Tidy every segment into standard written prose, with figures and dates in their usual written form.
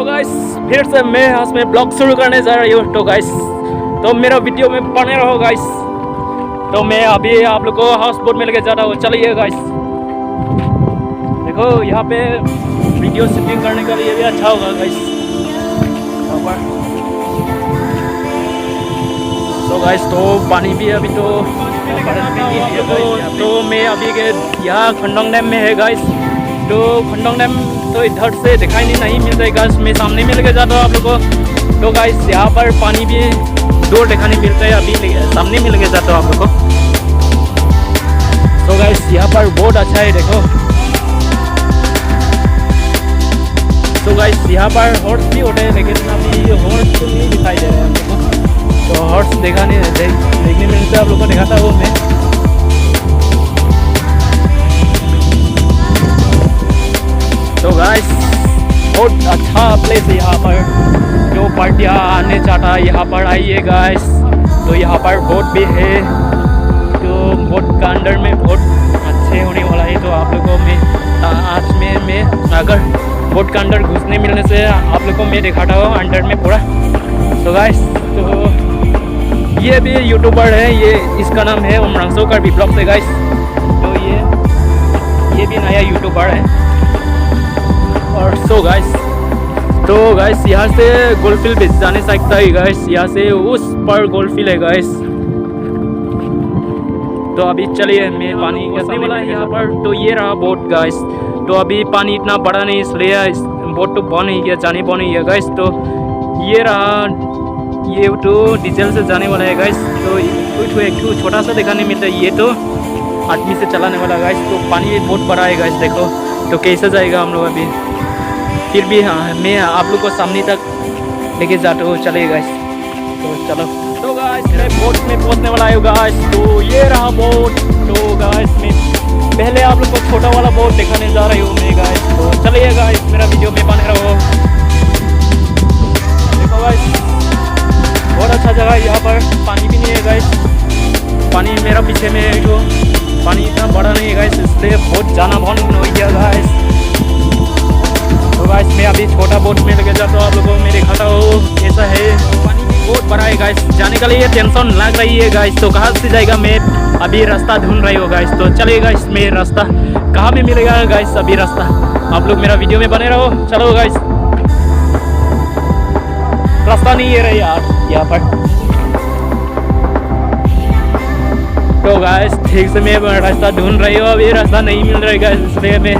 तो गाइस फिर से मैं हाउस में ब्लॉग शुरू करने जा रही हूँ। तो गाइस तो मेरा वीडियो में बने रहो गाइस। तो मैं अभी आप लोग को हाउस बोट में लेके जा रहा हूँ, चलिए गाइस। देखो यहाँ पे वीडियो शूटिंग करने के लिए भी अच्छा होगा गाइस। तो गाइस तो पानी भी अभी तो मैं अभी यहाँ खंडोंग डैम में है गाइस। तो खंडोंग डैम तो इधर से दिखाई नहीं मिलता है गाइस, मैं सामने में लेके जाता हूँ आप लोग को। तो गाइस यहाँ पर पानी भी दूर दिखाने मिलता है, अभी सामने में लेके जाता हूँ आप लोग को। तो गाइस यहाँ पर बहुत अच्छा है, देखो। तो गाइस यहाँ पर हॉर्स भी होते हैं, लेकिन अभी हॉर्स नहीं दिखाई दे रहे हैं हम लोग को। तो हॉर्स देखने मिलता है आप लोग को, दिखाता हूँ मैं। तो गाइस बहुत अच्छा प्लेस है यहाँ पर, जो पार्टियाँ आने चाहता है यहाँ पर आइए गाइस। तो यहाँ पर बोट भी है, तो बोट का अंदर में बहुत अच्छे होने वाला है। तो आप लोगों में आज में मैं अगर बोट का अंदर घुसने मिलने से आप लोगों को मैं दिखाता हूँ अंदर में पूरा। तो गाइस तो ये भी यूट्यूबर है, ये इसका नाम है उमरांगसोकर ब्लॉग से गाइस। तो ये भी नया यूट्यूबर है। और सो गाइस यहाँ से गोल्डफील्ड भी जाने सकता है गाइस, यहाँ से उस पर गोल्डफील्ड है गाइस। तो अभी चलिए, मैं पानी कैसे वाला है यहाँ पर। तो ये रहा बोट गाइस। तो अभी पानी इतना बड़ा नहीं, इसलिए बोट तो बंद नहीं किया, जाने बंद नहीं है गाइस। तो ये रहा, ये तो डीजल से जाने वाला है गाइस। तो एक छोटा सा दिखाने मिलता है, ये तो आदमी से चलाने वाला गाइस। तो पानी बहुत बड़ा है गाइस, देखो। तो कैसे जाएगा हम लोग अभी, फिर भी हाँ मैं आप लोग को सामने तक लेके जाता हूँ, चलिए गाइस। तो चलो। तो गाइस मैं बोट में पहुँचने वाला हूँ गाइस। तो ये रहा बोट। तो गाइस मैं पहले आप लोग को छोटा वाला बोट दिखाने जा रही हूँ मैं गाइस। तो चलिए गाइस, मेरा वीडियो में बने रहो। देखो गाइस बहुत अच्छा जगह है यहाँ पर, पानी भी नहीं है गाइस। पानी मेरा पीछे में है, तो पानी इतना बड़ा नहीं है गाइस, इसलिए बहुत जाना बहुत हो गया गाइस। तो गाइस मैं अभी छोटा बोट में लेके जाता हूँ आप लोगों को, मैं दिखाता हूँ कैसा है। पानी भी बहुत बड़ा है गाइस, जाने के लिए टेंशन लग रही है गाइस। तो कहाँ से जाएगा, मैं अभी रास्ता ढूंढ रही हूँ गाइस। तो चलिए गाइस, मैं रास्ता कहाँ में मिलेगा गाइस, अभी रास्ता आप लोग मेरा वीडियो में बने रहो। चलो गाइस, रास्ता नहीं है रही यार यहाँ पर। तो गाइस ठीक से मैं रास्ता ढूंढ रही हूँ, अभी रास्ता नहीं मिल रहा है गाइस, इसलिए मैं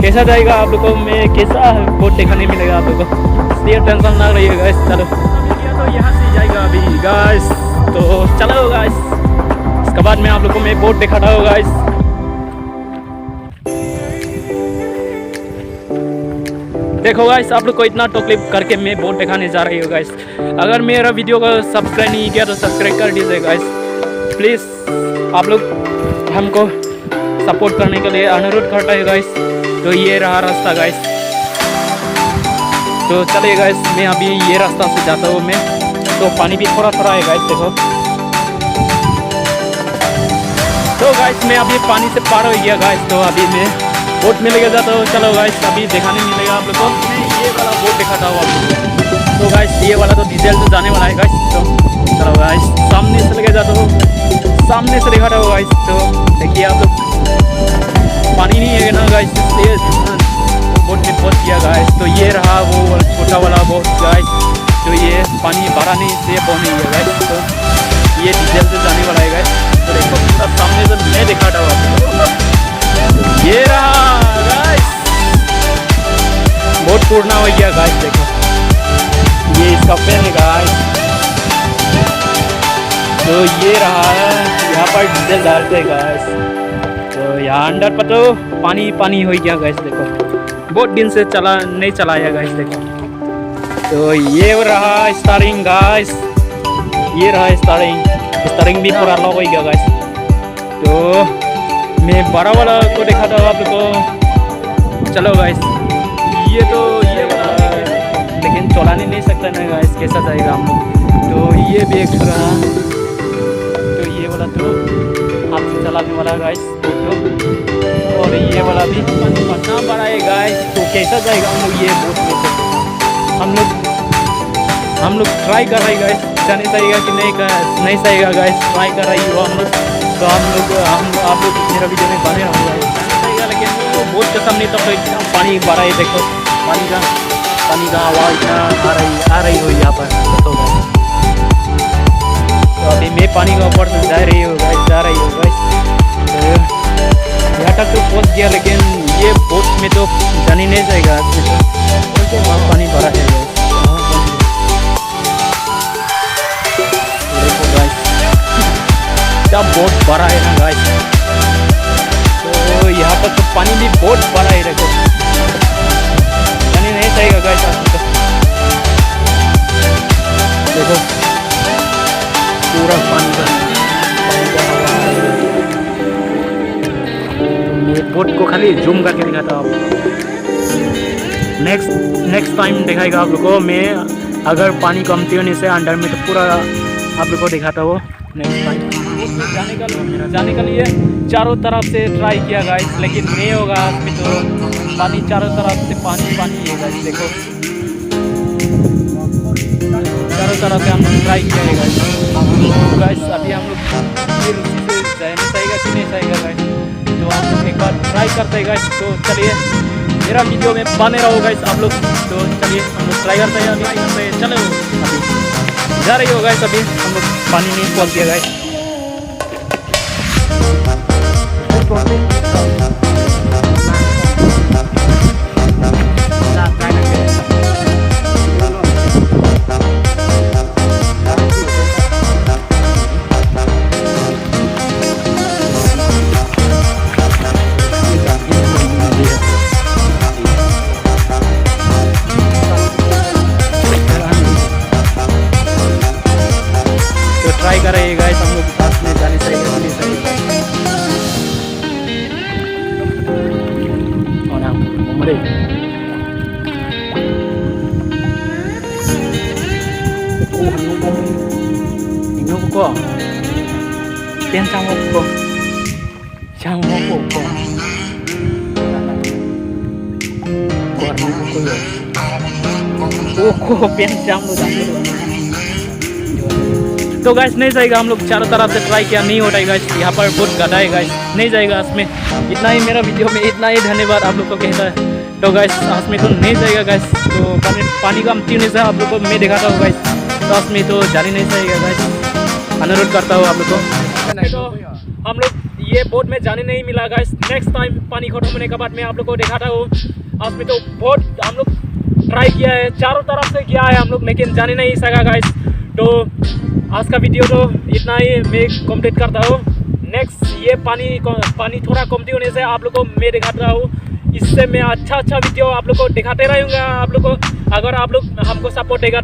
कैसा जाएगा आप लोगों को, मैं कैसा बोट दिखाने मिलेगा आप लोगों को, इसलिए टेंशन ना रही है गाइस। चलो तो यहाँ से जाएगा अभी गाइस। तो चलो गाइस, इसके बाद मैं आप लोगों को मैं बोट दिखाता हूँ गाइस। देखो गाइस, आप लोग को इतना तकलीफ करके मैं बोट दिखाने जा रही हूँ गाइस। अगर मेरा वीडियो को सब्सक्राइब नहीं किया तो सब्सक्राइब कर दीजिए गाइस प्लीज़। आप लोग हमको सपोर्ट करने के लिए अनुरोध करता है गाइस। तो ये रहा रास्ता गाइस। तो चलिए गाइस, मैं अभी ये रास्ता से जाता हूँ मैं। तो पानी भी थोड़ा है गाइस, देखो। तो गाइस मैं अभी पानी से पार हो गया गाइस। तो अभी मैं बोट में लेके जाता हूँ, चलो गाइस अभी दिखाने मिलेगा आप लोग को। मैं ये वाला बोट दिखाता हूँ आप लोग को। तो गाइस ये वाला तो डीजल से जाने वाला है गाइस। तो चलो गाइस, सामने से लेके जाता हूँ, सामने से दिखाता हूँ गाइस। तो देखिए आप लोग, पानी नहीं है ना गाइस, इसलिए बोट में पहुंच गया गाइस। तो ये रहा वो छोटा वाला बोट गाइस। तो ये पानी भरा नहीं, इसलिए बहुत नहीं है गाइस। तो ये डीजल से जाने वाला है गाइस। तो देखो पूरा सामने से मैं दिखाता हूँ आपको। ये रहा गाइस, बहुत पूर्ण हो गया गाइस, देखो ये इसका पेन है गाइस। तो ये रहा, यहाँ पर डीजल डालते हैं गाइस। तो यहाँ अंदर पर तो पानी हो गया गाइस, देखो बहुत दिन से नहीं चलाया गाइस, देखो। तो ये रहा स्टारिंग गाइस, ये रहा स्टारिंग भी पूरा लॉक हो गया गाइस। तो मैं बड़ा वाला को दिखाता हूँ आप लोग को, चलो गाइस। ये वाला लेकिन चलाने नहीं सकता ना गाइस, कैसा जाएगा हम लोग। तो ये भी एक रहा, तो ये वाला तो हाथ से चलाने वाला गाइस। और ये वाला भी पानी पटना बड़ा है गाइस। तो कैसा जाएगा हम लोग ये बोट में से। हम लोग ट्राई कर रहे हैं गाइस, जाने सहीगा कि नहीं सहीगा गाइस, ट्राई कर रही हो हम लोग। तो आप लोग मेरा वीडियो में बने रहो गाइस, सहीगा। लेकिन वो बहुत कसम नहीं, तो इतना पानी भरा है, देखो पानी का आवाज़ इतना आ रही हो यहाँ पर। तो अभी मैं पानी के ऊपर से जा रही हूँ गाइस। तो यहाँ तक तो पहुँच गया, लेकिन ये बोट में तो जानी नहीं जाएगा। तो वहाँ पानी भरा है गाइस। देखो गाइस क्या बोट भरा है ना गाइस। तो यहाँ पर तो पानी भी बहुत भरा है, देखो जानी नहीं जाएगा गाइस। देखो पूरा पानी का ये बोट को खाली जूम करके दिखाता हूँ। नेक्स्ट टाइम दिखाएगा आप लोग को मैं, अगर पानी कमती होने से अंडर में, तो पूरा आप लोग को दिखाता हूँ नेक्स्ट टाइम। जाने के लिए चारों तरफ से ट्राई किया गाइस, लेकिन नहीं होगा इसमें। तो पानी चारों तरफ से पानी है गाइस। देखो चारों तरफ से हम लोग ट्राई किया है गाइस। अभी हम लोग नहीं सहीगा कि नहीं सहीगा गाइस, तो हम लोग एक बार ट्राई करते हैं गाइस। तो चलिए मेरा वीडियो में बने रहो गाइस आप लोग। तो चलिए हम लोग ट्राई करते हैं। अभी चलो अभी जा रही हो गाइस। अभी हम लोग पानी नहीं पहुँच गया गाइस। ट्राई कर रहे हैं गाइस हम लोग साथ में, जाने सही नहीं सही। और हम उमरे को tên sang một cô तो गाइस नहीं जाएगा। हम लोग चारों तरफ से ट्राई किया, नहीं होता है गाइस। यहाँ पर बहुत गड्ढा है गाइस, नहीं जाएगा इसमें। इतना ही मेरा वीडियो में, इतना ही धन्यवाद आप लोग को कहता है। तो गाइस इसमें तो नहीं जाएगा गाइस। तो पानी का नहीं से आप लोग को मैं दिखाता हूँ गाइस। तो इसमें तो जाने नहीं जाएगा गाइस, अनुरोध करता हूँ आप लोग को। तो हम लोग ये बोट में जाने नहीं मिला गाइस। नेक्स्ट टाइम पानी खत्म होने के बाद मैं आप लोग को दिखाता हूँ। इसमें तो बहुत हम लोग ट्राई किया है, चारों तरफ से किया है हम लोग, लेकिन जाने नहीं सका गाइस। तो आज का वीडियो तो इतना ही मैं कंप्लीट करता हूँ। नेक्स्ट ये पानी थोड़ा कमती होने से आप लोग को मैं दिखाता हूँ। इससे मैं अच्छा वीडियो आप लोग को दिखाते रहूँगा आप लोग को, अगर आप लोग हमको सपोर्ट देगा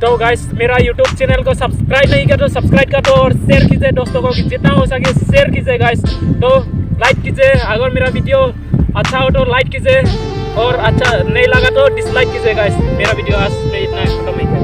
तो गाइस मेरा यूट्यूब चैनल को सब्सक्राइब नहीं किया तो सब्सक्राइब कर दो, और शेयर कीजिए दोस्तों को, जितना हो सके शेयर कीजिए गाइस। तो लाइक कीजिए, अगर मेरा वीडियो अच्छा हो तो लाइक कीजिए, और अच्छा नहीं लगा तो डिसलाइक कीजिए गाइस। मेरा वीडियो आज में इतना खत्म है।